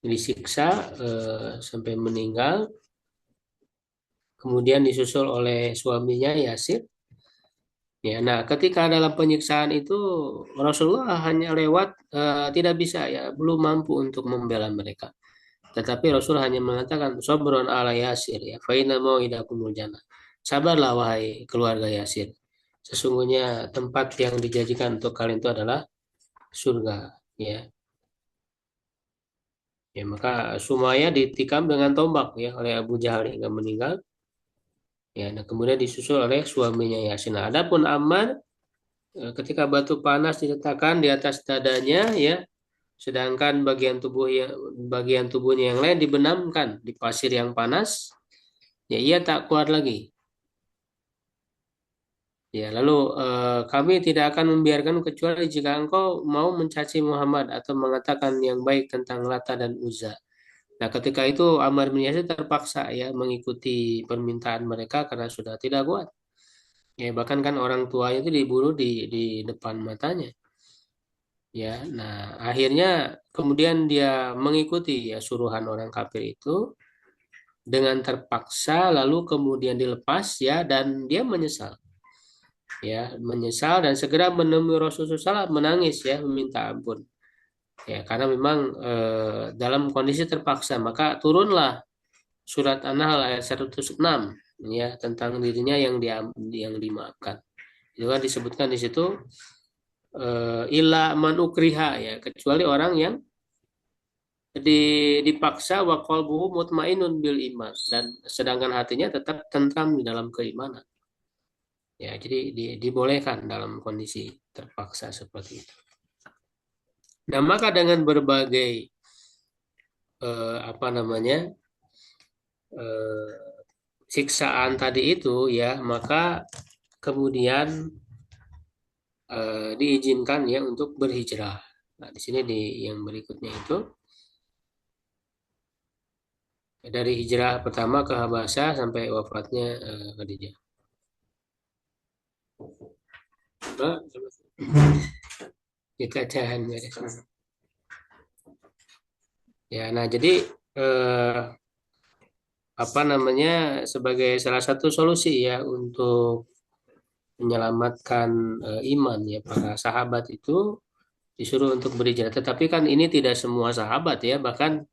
disiksa sampai meninggal. Kemudian disusul oleh suaminya Yasir. Ya, nah ketika dalam penyiksaan itu Rasulullah hanya lewat, tidak bisa ya, belum mampu untuk membela mereka. Tetapi Rasul hanya mengatakan sabrun ala Yasir ya, fa inna mau'idakumul jannah. Sabarlah wahai keluarga Yasir. Sesungguhnya tempat yang dijanjikan untuk kalian itu adalah surga ya. Ya maka Sumaya ditikam dengan tombak ya oleh Abu Jahal hingga meninggal. Ya, nah kemudian disusul oleh suaminya Yasin. Nah, adapun Ammar ketika batu panas diletakkan di atas dadanya ya, sedangkan bagian tubuhnya yang lain dibenamkan di pasir yang panas, ya ia tak kuat lagi. Ya, lalu kami tidak akan membiarkan kecuali jika engkau mau mencaci Muhammad atau mengatakan yang baik tentang Lata dan Uzza. Nah, ketika itu Ammar bin Yasir terpaksa ya mengikuti permintaan mereka karena sudah tidak kuat. Ya, bahkan kan orang tuanya itu dibunuh di depan matanya. Ya, nah akhirnya kemudian dia mengikuti ya suruhan orang kafir itu dengan terpaksa, lalu kemudian dilepas ya, dan dia menyesal. Ya, menyesal dan segera menemui Rasulullah SAW menangis ya, meminta ampun. Ya, karena memang dalam kondisi terpaksa, maka turunlah surat An-Nahl ayat 106 ya tentang dirinya yang dimaafkan. Itu kan disebutkan di situ ila man ukriha ya, kecuali orang yang dipaksa wa qalbuhu mutmainnun bil iman, dan sedangkan hatinya tetap tentram di dalam keimanan. Ya, jadi dibolehkan dalam kondisi terpaksa seperti itu. Nah, maka dengan berbagai apa namanya eh, siksaan tadi itu ya, maka kemudian diizinkan ya untuk berhijrah. Nah, di sini di yang berikutnya itu dari hijrah pertama ke Habasyah sampai wafatnya Khadijah. Nah, kita jangan beres. Ya, nah jadi eh, apa namanya sebagai salah satu solusi ya untuk menyelamatkan iman ya para sahabat itu disuruh untuk berhijrah. Tetapi kan ini tidak semua sahabat ya, bahkan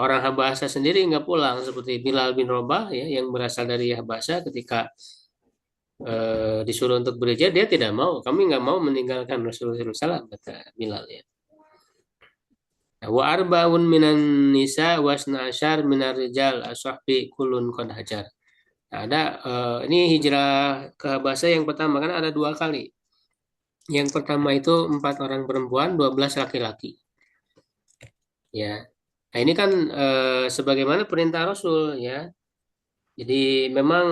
orang Habasya sendiri nggak pulang seperti Bilal bin Rabah ya yang berasal dari Habasya ketika disuruh untuk berhijrah dia tidak mau. Kami nggak mau meninggalkan Rasulullah SAW kata Bilal ya. Wa arbaun minan nisa wasna asyar minar rijal ashabi kulun qad hajar. Nah, ada ini hijrah ke Habasya yang pertama kan ada 2 kali. Yang pertama itu 4 orang perempuan, 12 laki-laki. Ya, nah ini kan sebagaimana perintah Rasul ya. Jadi memang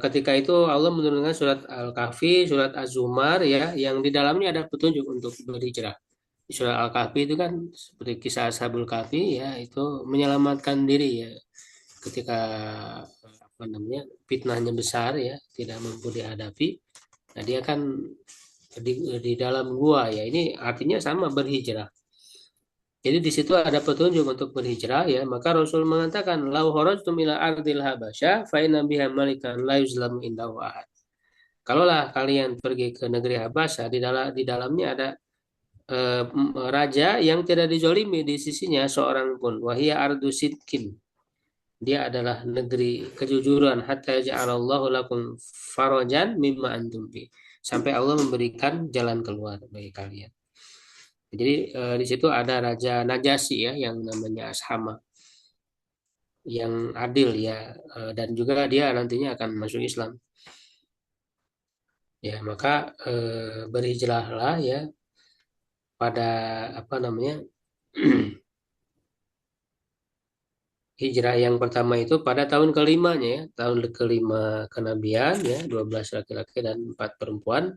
ketika itu Allah menurunkan surat Al-Kahfi, surat Az-Zumar ya, yang di dalamnya ada petunjuk untuk berhijrah. Di surat Al-Kahfi itu kan seperti kisah Ashabul Kahfi ya, itu menyelamatkan diri ya ketika apa namanya fitnahnya besar ya, tidak mampu dihadapi. Nah, dia kan di dalam gua ya. Ini artinya sama berhijrah. Jadi di situ ada petunjuk untuk berhijrah ya. Maka Rasul mengatakan, "Lau kharajtum ila ardil habasyah fa inna biha malikan la yuzlamu indahu ahad." Kalaulah kalian pergi ke negeri Habasyah, di dalamnya ada raja yang tidak dizolimi di sisinya seorang pun. Wahia ardu sidkin. Dia adalah negeri kejujuran. Hatta ja'alallahu lakum farajan mimma antum fi. Sampai Allah memberikan jalan keluar bagi kalian. Jadi di situ ada Raja Najasyi ya yang namanya Ashama yang adil ya, dan juga dia nantinya akan masuk Islam. Ya, maka berhijrahlah ya pada apa namanya hijrah yang pertama itu pada tahun kelimanya ya, tahun kelima kenabian ya, 12 laki-laki dan 4 perempuan.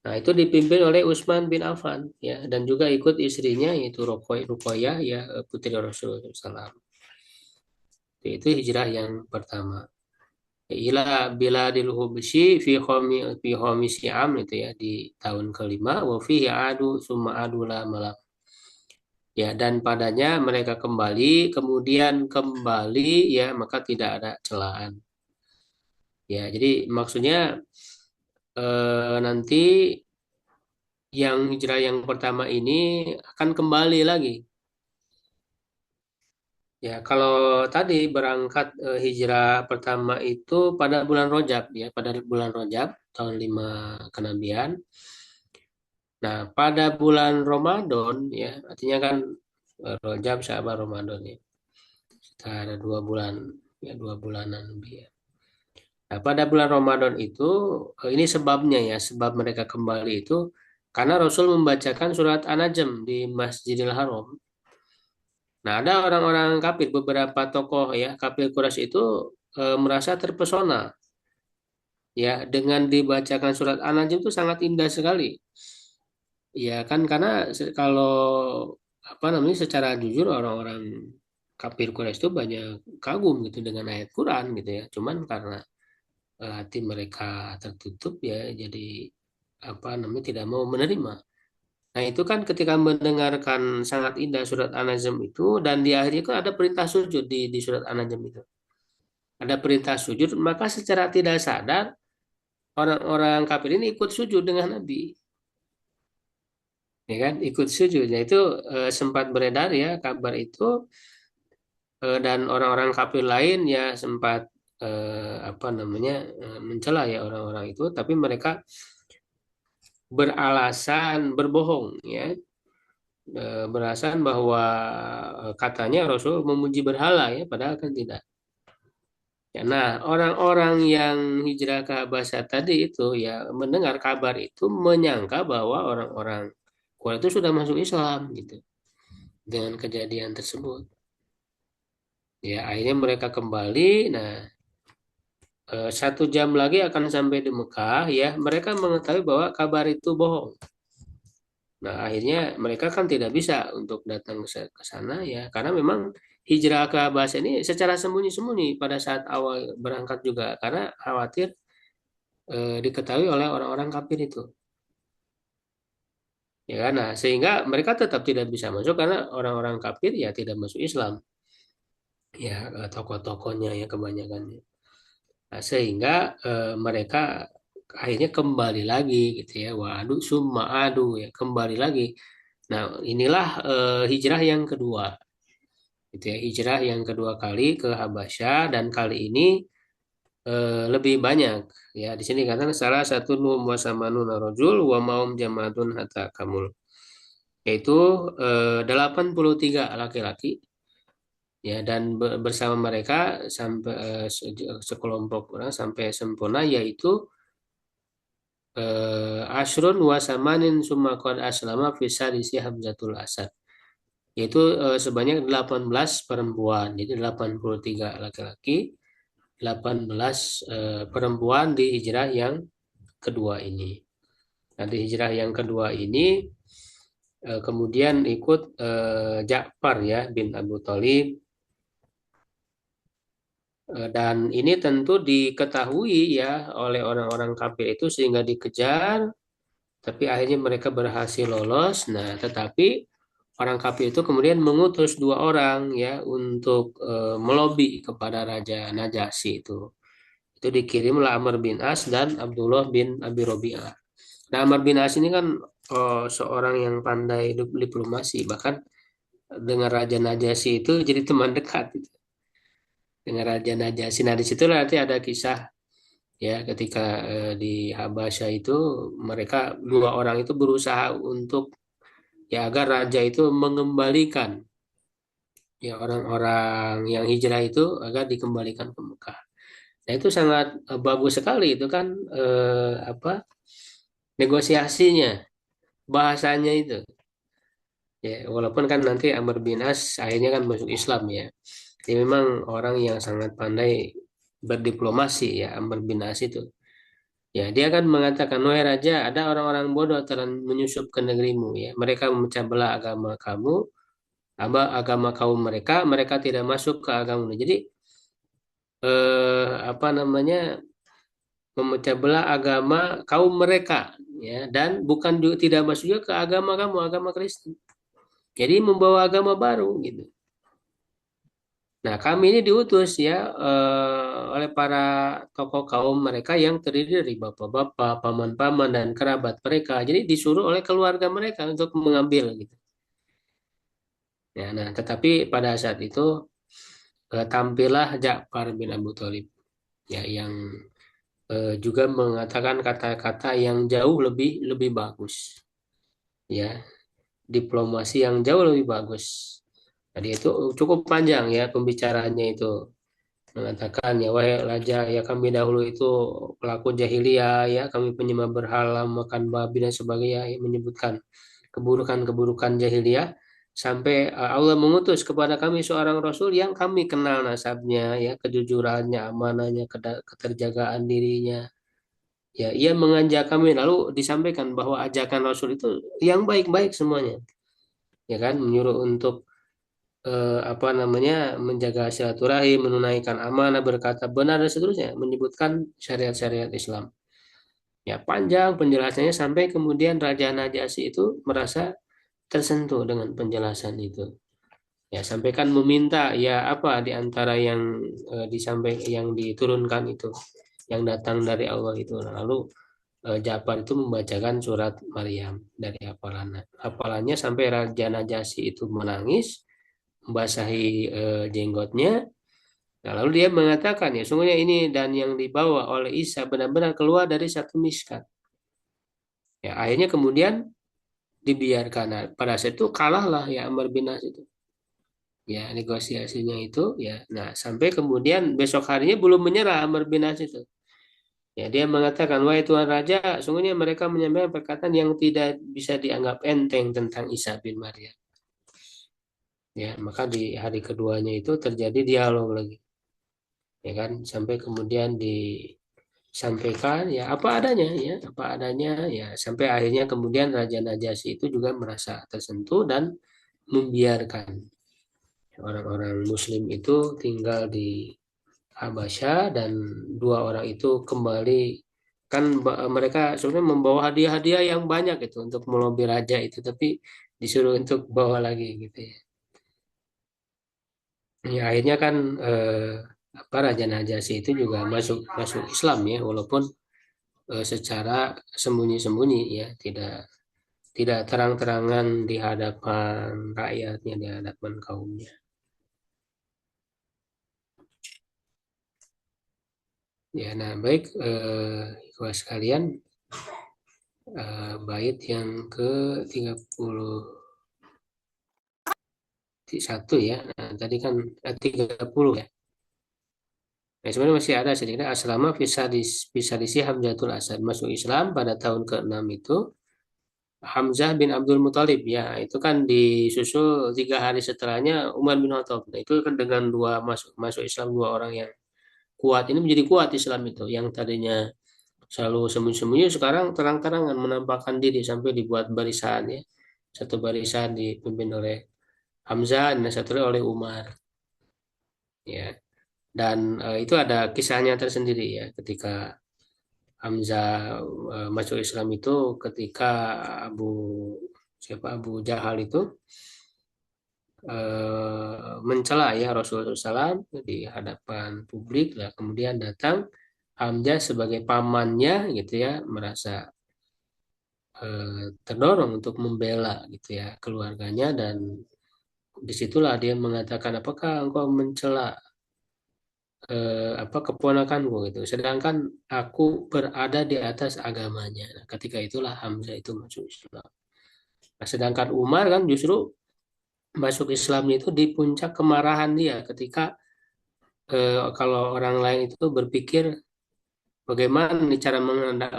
Nah, itu dipimpin oleh Utsman bin Affan ya, dan juga ikut istrinya yaitu Ruqayyah ya, putri Rasulullah SAW. Itu hijrah yang pertama. Ila biladil hubsyi fi khamisi am itu ya di tahun kelima wa fihi adu summa adu la malak. Ya, dan padanya mereka kembali, kemudian kembali ya, maka tidak ada celaan. Ya, jadi maksudnya nanti yang hijrah yang pertama ini akan kembali lagi. Ya, kalau tadi berangkat hijrah pertama itu pada bulan Rajab ya, pada bulan Rajab tahun 5 kenabian. Nah, pada bulan Ramadan ya, artinya kan Rajab, Sya'ban, Ramadan ya. Sekitar 2 bulan ya, 2 bulanan lebih ya. Nah, pada bulan Ramadan itu ini sebabnya ya, sebab mereka kembali itu karena Rasul membacakan surat An-Najm di Masjidil Haram. Nah, ada orang-orang kafir, beberapa tokoh ya, kafir Quraisy itu merasa terpesona ya dengan dibacakan surat An-Najm itu sangat indah sekali. Ya kan karena kalau apa namanya secara jujur orang-orang kafir Quraisy itu banyak kagum gitu dengan ayat Quran gitu ya. Cuman karena hati mereka tertutup ya jadi apa namanya tidak mau menerima. Nah, itu kan ketika mendengarkan sangat indah surat An-Najm itu dan di akhirnya kan ada perintah sujud di surat An-Najm itu. Ada perintah sujud, maka secara tidak sadar orang-orang kafir ini ikut sujud dengan Nabi. Ya kan, ikut sujud. Nah, itu sempat beredar ya kabar itu, dan orang-orang kafir lain ya sempat apa namanya mencela ya orang-orang itu, tapi mereka beralasan berbohong ya. Beralasan bahwa katanya Rasul memuji berhala ya, padahal kan tidak. Ya, nah, orang-orang yang hijrah ke Habasyah tadi itu ya mendengar kabar itu menyangka bahwa orang-orang Quraisy itu sudah masuk Islam gitu dengan kejadian tersebut. Ya, akhirnya mereka kembali. Nah, 1 jam lagi akan sampai di Mekah ya, mereka mengetahui bahwa kabar itu bohong. Nah, akhirnya mereka kan tidak bisa untuk datang ke sana ya, karena memang hijrah ke Abbas ini secara sembunyi-sembunyi pada saat awal berangkat juga, karena khawatir diketahui oleh orang-orang kafir itu. Ya kan? Nah, sehingga mereka tetap tidak bisa masuk karena orang-orang kafir ya tidak masuk Islam. Ya, tokoh-tokohnya ya kebanyakannya. Nah, sehingga mereka akhirnya kembali lagi gitu ya. Waduh, summa adu ya, kembali lagi. Nah, inilah hijrah yang kedua. Gitu ya, hijrah yang kedua kali ke Habasyah, dan kali ini lebih banyak. Ya, di sini katakan salah satu num wasamanun rajul wa maum jamaatun hatta kamul. Yaitu 83 laki-laki ya, dan bersama mereka sampai sekelompok orang sampai sempurna, yaitu asrun wasamanin sumakon aslama fisa disi Hamzatul Asad, yaitu sebanyak 18 perempuan, jadi 83 laki-laki, 18 perempuan di hijrah yang kedua ini. Nah, di hijrah yang kedua ini kemudian ikut Ja'far ya bin Abu Thalib. Dan ini tentu diketahui ya oleh orang-orang kafir itu sehingga dikejar, tapi akhirnya mereka berhasil lolos. Nah, tetapi orang kafir itu kemudian mengutus 2 orang ya untuk melobi kepada Raja Najasyi itu. Itu dikirimlah Amr bin As dan Abdullah bin Abi Robi'ah. Nah, Amr bin As ini kan seorang yang pandai diplomasi, bahkan dengan Raja Najasyi itu jadi teman dekat gitu, dengan Raja Najasyi. Nah, di situ nanti ada kisah ya ketika di Habasyah itu mereka 2 orang itu berusaha untuk ya agar raja itu mengembalikan ya orang-orang yang hijrah itu agar dikembalikan ke Mekah. Nah, itu sangat bagus sekali itu kan apa negosiasinya, bahasanya itu. Ya, walaupun kan nanti Amr bin As akhirnya kan masuk Islam ya. Dia memang orang yang sangat pandai berdiplomasi ya, Amr bin As itu. Ya, dia kan mengatakan, wahai raja, ada orang-orang bodoh telah menyusup ke negerimu ya. Mereka memecah belah agama kamu, agama kaum mereka, mereka tidak masuk ke agamamu. Jadi apa namanya, memecah belah agama kaum mereka ya, dan bukan juga tidak masuk juga ke agama kamu, agama Kristen. Jadi membawa agama baru gitu. Nah, kami ini diutus ya oleh para tokoh kaum mereka yang terdiri dari bapak-bapak, paman-paman, dan kerabat mereka. Jadi disuruh oleh keluarga mereka untuk mengambil gitu. Ya, nah, tetapi pada saat itu tampillah Ja'far bin Abu Thalib ya, yang juga mengatakan kata-kata yang jauh lebih lebih bagus ya, diplomasi yang jauh lebih bagus. Tadi itu cukup panjang ya pembicaraannya itu, mengatakan ya wahai raja ya, kami dahulu itu pelaku jahiliyah ya, kami penyembah berhala, makan babi dan sebagainya ya, menyebutkan keburukan-keburukan jahiliyah, sampai Allah mengutus kepada kami seorang rasul yang kami kenal nasabnya ya, kejujurannya, amanahnya, keterjagaan dirinya ya, ia mengajak kami, lalu disampaikan bahwa ajakan rasul itu yang baik-baik semuanya ya kan, menyuruh untuk apa namanya, menjaga silaturahim, menunaikan amanah, berkata benar dan seterusnya, menyebutkan syariat-syariat Islam. Ya, panjang penjelasannya sampai kemudian Raja Najasyi itu merasa tersentuh dengan penjelasan itu. Ya, sampaikan meminta ya apa di antara yang disampaikan, yang diturunkan itu, yang datang dari Allah itu. Lalu Ja'far itu membacakan surat Maryam dari hafalannya sampai Raja Najasyi itu menangis, membasahi jenggotnya. Nah, lalu dia mengatakan ya, sungguhnya ini dan yang dibawa oleh Isa benar-benar keluar dari satu miskat. Ya, akhirnya kemudian dibiarkan. Nah, pada saat itu kalahlah ya Amr bin As itu. Ya, negosiasinya itu ya. Nah, sampai kemudian besok harinya belum menyerah Amr bin As itu. Ya, dia mengatakan, wahai Tuan Raja, sungguhnya mereka menyampaikan perkataan yang tidak bisa dianggap enteng tentang Isa bin Maryam. Ya, maka di hari keduanya itu terjadi dialog lagi. Ya kan, sampai kemudian disampaikan ya apa adanya ya, apa adanya ya, sampai akhirnya kemudian Raja Najasyi itu juga merasa tersentuh dan membiarkan orang-orang Muslim itu tinggal di Habasyah dan dua orang itu kembali kan mereka sebenarnya membawa hadiah-hadiah yang banyak itu untuk melobi raja itu tapi disuruh untuk bawa lagi gitu ya. Ya akhirnya kan apa Raja Najasyi itu juga masuk masuk Islam ya walaupun secara sembunyi-sembunyi ya tidak tidak terang-terangan di hadapan rakyatnya di hadapan kaumnya. Ya nah baik ikhwas sekalian bait yang ke 31 ya. Nah, tadi kan 30 ya. Nah, sebenarnya masih ada sedikit aslama bisa disi Hamzatul Asad masuk Islam pada tahun ke-6 itu Hamzah bin Abdul Muthalib ya itu kan disusul 3 hari setelahnya Umar bin Khattab. Nah, itu kan dengan dua masuk masuk Islam dua orang yang kuat ini menjadi kuat Islam itu yang tadinya selalu sembunyi-sembunyi sekarang terang-terangan menampakkan diri sampai dibuat barisan ya satu barisan dipimpin oleh Hamzah dan satu lagi oleh Umar ya dan itu ada kisahnya tersendiri ya ketika Hamzah masuk Islam itu ketika Abu Abu Jahal itu mencela ya Rasulullah SAW di hadapan publik lah kemudian datang Hamzah sebagai pamannya gitu ya merasa terdorong untuk membela gitu ya keluarganya dan disitulah dia mengatakan apakah engkau mencela apa keponakanku gitu. Sedangkan aku berada di atas agamanya. Nah, ketika itulah Hamzah itu masuk Islam. Nah, sedangkan Umar kan justru masuk Islam itu di puncak kemarahan dia ketika kalau orang lain itu berpikir bagaimana nih cara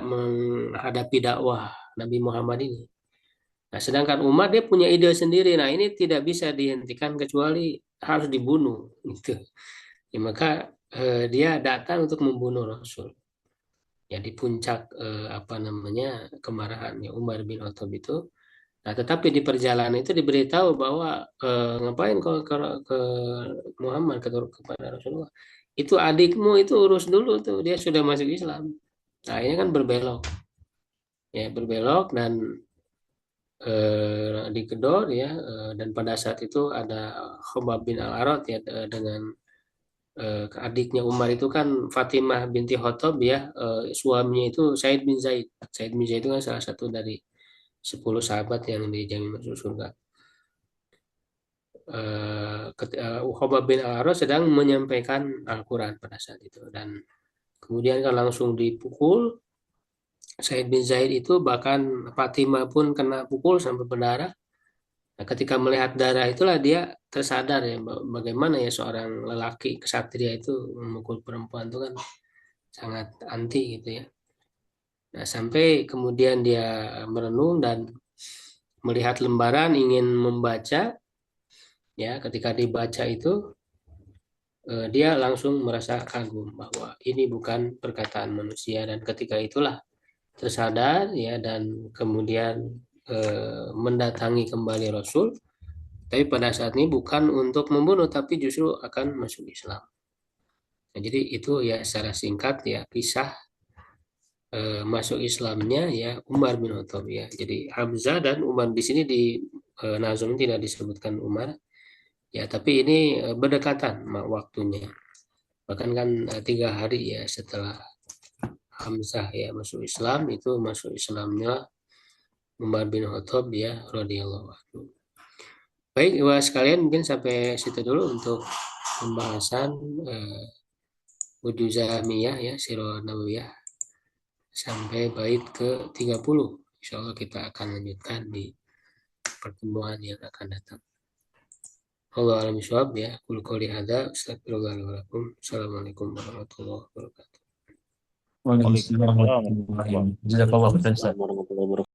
menghadapi dakwah Nabi Muhammad ini. Nah, sedangkan Umar dia punya ide sendiri. Nah, ini tidak bisa dihentikan kecuali harus dibunuh gitu. Ya, maka dia datang untuk membunuh Rasul. Ya di puncak apa namanya kemarahannya Umar bin Khattab itu. Nah, tetapi di perjalanan itu diberitahu bahwa ngapain kau ke Muhammad kepada Rasulullah. Itu adikmu itu urus dulu tuh dia sudah masuk Islam. Nah, ini kan berbelok. Ya, berbelok dan digedor ya dan pada saat itu ada Khobab bin Al-Arad ya dengan adiknya Umar itu kan Fatimah binti Khattab ya suaminya itu Said bin Zaid. Said bin Zaid itu kan salah satu dari 10 sahabat yang dijamin masuk surga. Khobab bin Al-Arad sedang menyampaikan Al-Quran pada saat itu dan kemudian kan langsung dipukul Said bin Zaid itu bahkan Fatimah pun kena pukul sampai berdarah. Nah, ketika melihat darah itulah dia tersadar ya bagaimana ya seorang lelaki kesatria itu memukul perempuan itu kan sangat anti gitu ya. Nah, sampai kemudian dia merenung dan melihat lembaran ingin membaca ya ketika dibaca itu dia langsung merasa kagum bahwa ini bukan perkataan manusia dan ketika itulah tersadar ya dan kemudian mendatangi kembali Rasul tapi pada saat ini bukan untuk membunuh tapi justru akan masuk Islam. Nah, jadi itu ya secara singkat ya kisah masuk Islamnya ya Umar bin Khattab ya. Jadi Hamzah dan Umar di sini di Nazm tidak disebutkan Umar ya, tapi ini berdekatan waktunya. Bahkan kan 3 hari ya setelah Hamzah ya masuk Islam itu masuk Islamnya Umar bin Khattab ya radhiyallahu anhu. Baik, Ibu sekalian mungkin sampai situ dulu untuk pembahasan Wujud Zahmiyah ya Sirah Nabawiyah sampai bait ke 30. Insya Allah kita akan lanjutkan di pertemuan yang akan datang. Allah alam bisawab ya. Qul qouli hadza astagfirullah li wa lakum. Assalamualaikum warahmatullahi wabarakatuh. Waalaikumsalam warahmatullahi wabarakatuh. Jazakallahu khairan. Waalaikumsalam warahmatullahi wabarakatuh.